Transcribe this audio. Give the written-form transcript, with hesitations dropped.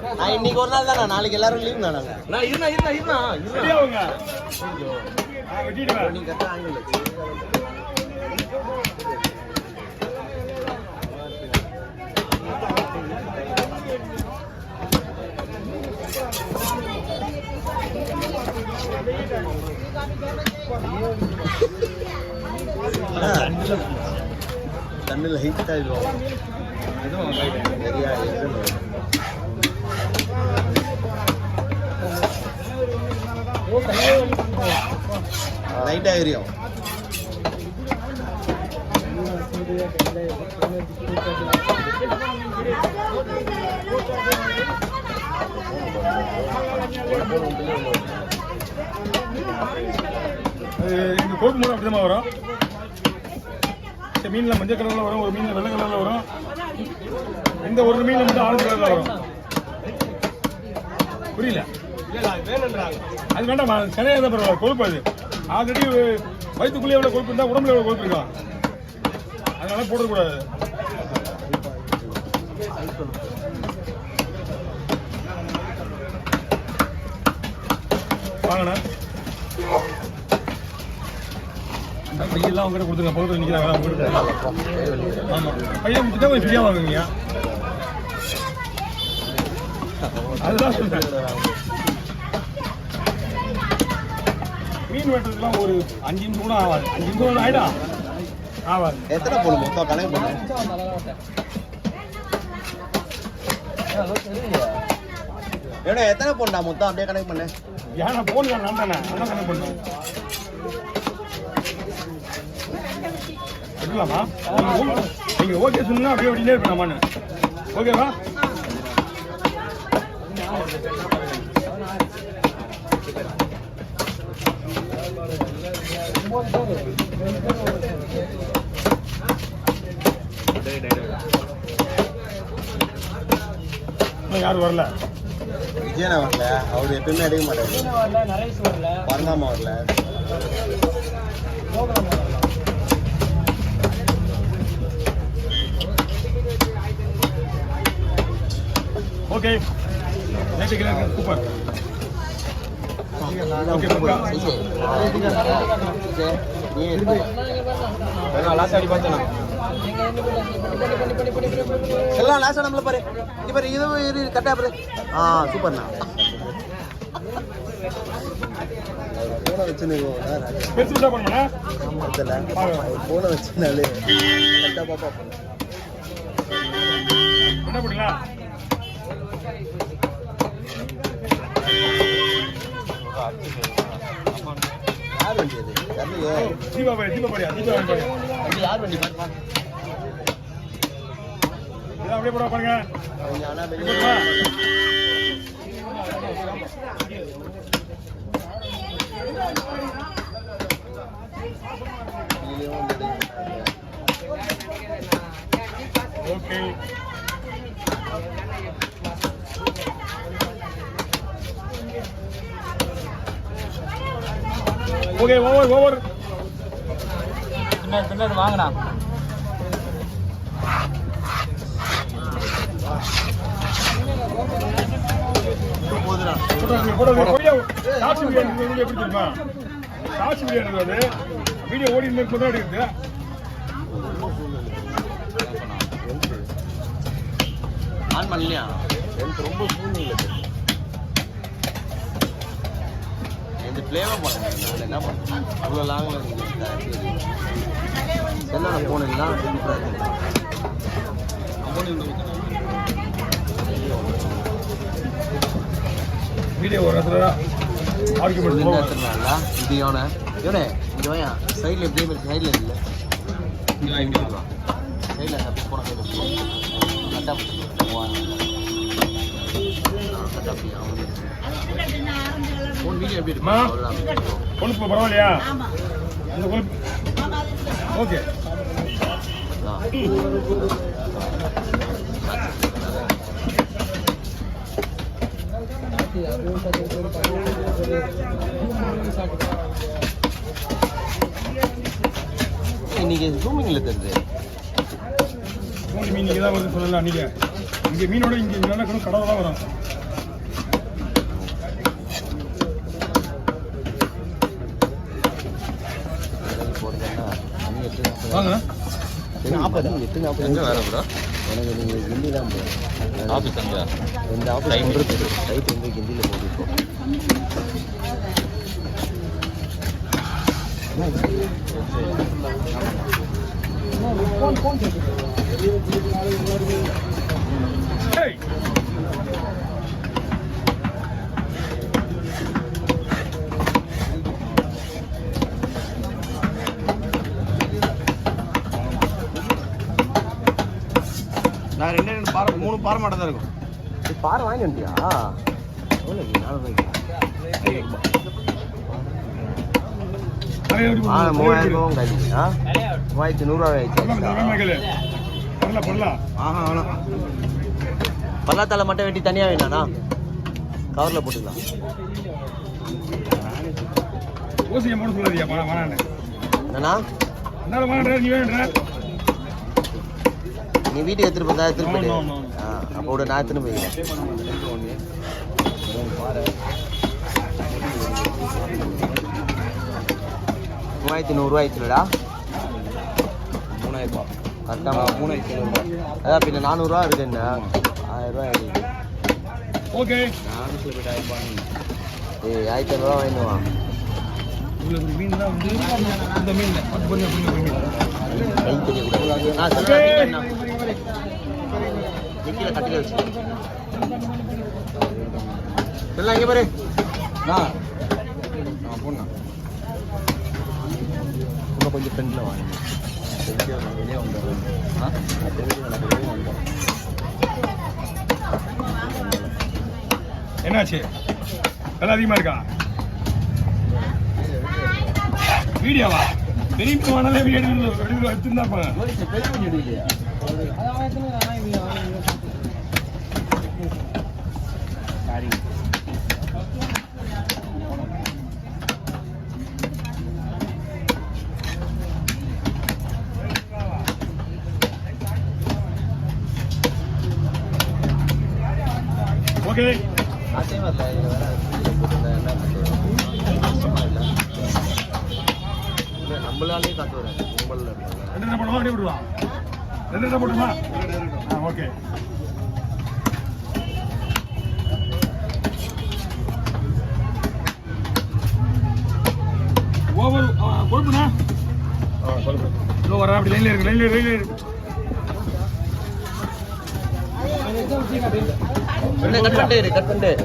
நான் இன்னைக்கு ஒரு நாள் தானே, நாளைக்கு எல்லாரும் லீவ் தானே. நான் இருனா நீ கரெக்டாக ஆங்கில தண்ணில் ஹைட்டாக இருக்கும். நிறையா லைட்டாக எரியும். இந்த கோப்பு மூணு அப்படிதான் வரும். மீனில் மஞ்சள் கலரில் வரும், ஒரு மீனில் வெள்ளை கலரில் வரும், இந்த ஒரு மீனில் மட்டும் ஆரஞ்சு கலரில் வரும். புரியல? அது வேண்டாம், சிலையாக தான் பரவாயில்ல. கொழுப்பு அது ஆல்ரெடி வயிற்றுக்குள்ளே எவ்வளோ கொழுப்பு இருந்தால் உடம்புல எவ்வளோ கொழுப்பு இருக்கும், அதனால போடக்கூடாது. வாங்கண்ணா, பையெல்லாம் அவங்க கொடுத்துருங்க. பக்கத்தில் நிற்கிறாங்க. ஆமாம், பையன் முடிச்சுட்டா கொஞ்சம் ஃப்ரீயாக வாங்குவீங்க. அதுதான் சொல்கிறேன். மீன் வெட்டுறதுலாம் ஒரு 5 நிமிஷம் கூட ஆகாது. 5 நிமிஷம் ஆகிடா ஆகாது. எத்தனை போடு மொத்தம் கணக்கு பண்ணு. ஏன்னா எத்தனை போண்டா மொத்தம் அப்படியே கணக்கு பண்ணு. ஏன்னா போன் நான் தானே அதான் கணக்கு பண்ணேன். எடுக்கலாமா? நீங்கள் ஓகே சொன்னா அப்படியே அப்படியே இருக்கலாமான்னு. ஓகேவா? யாரும் வரல. விஜயனா வரல, அவர் எப்பயுமே எடுக்க மாட்டாரு. பரந்தாமா வரல. Okay, super. எல்லாம் லாஸ்டா நம்மள பாரு. இங்க பாரு, இது கட்டா பாரு. சூப்பர்ண்ணா. போன வச்சுன்னு போன வச்சுனாலே கரெக்டா பாப்பா என்ன பண்ணல. யார் வண்டி அது? யார் வண்டி பாருப்பா. அப்படியே போட பாருங்க. ஓகே, ஓகே, ஓவர் பின்னாடி வாங்கடா. எப்படி தெரியுமா? காசு பிரியாணி வீடியோ ஓடி இருக்குது. ஆன் பண்ணலையா? எனக்கு ரொம்ப சூழ்நிலை இந்த பிளேவாக போனேன். நான் என்ன பண்ணேன், அவ்வளோ லாங்கில் என்ன போனீங்கன்னா வீடியோ ஒரு ஆர்குமெண்ட் இது யோனே யோனே இங்கே வாயா. சைடில் எப்படியே சைடில் இல்லை, சைடில் அப்படி போன கரெக்டாக ஃபோன் வீடியோ எப்படி இருக்குமா? கொழுப்பு பரவாயில்லையா? இந்த கொழுப்பு ஓகே. இன்னைக்கு ஜூமிங்ல தெரியுது. மீன் தான் வந்து சொல்லலாம். நீங்க இங்கே மீனோட இங்கே நல்லா கடவுள் தான் வரும். வாங்க 8:40 எங்கே வேலை ப்ரோ? எனக்கு நீங்கள் ஹிந்தி தான் ஆஃபீஸ் அங்கே இந்த ஆஃபீஸ் ரைட் வந்து ஹிந்தியில் போட்டுருக்கோம். Hey! நான் 2 பாறை 3 பாறை மாட்டம் தான் இருக்கும். இது பாறை வாங்கி வந்துட்டியா? எவ்வளோ 3000 ரூபாய் கல்வி. 3100 ஆயிடுச்சு. பல்லாத்தால மட்டும் வெட்டி தனியாக வேணாண்ணா, கவரில் போட்டுக்கலாம். என்னண்ணா நீ வீட்டுக்கு எடுத்துட்டு போதா? எடுத்துட்டு போயிடு. அப்போ விட நான் எடுத்துன்னு போயிருக்கேன். 3100 ஆயிடுச்சுடா. 3000 ரூபா கரெக்டாக. 3700 அதான் பின்ன 400 ரூபா இருக்கு. என்ன 1000 ரூபா ஆயிடுச்சு. ஓகே ஏய் 1500 ரூபா வாங்கிடுவா. மீன் தான் வந்து இந்த மீன் கட்டில வச்சு இங்கே பாரு. போண்ணா இன்னும் கொஞ்சம் ஃப்ரெண்டில் வாங்க. வெளியே வந்துடுறேன். என்னாச்சு? விலை அதிகமாக இருக்கா? வீடியோவா? பெரிய வானாலே வீடியோ எடுத்துருந்தாப்பாங்க. ஓகே நம்மளாலே காட்டு வரேன். ரெண்டு போடுவா? அப்படி விடுவா? 2 போட்டுமா? ஓகே. ஓவர் கொழுப்புண்ணா. கொழுப்பு இன்னும் வரா? அப்படி லைன்ல இருக்கு. லைன்ல இருக்கு. கட் பண்ணிட்டு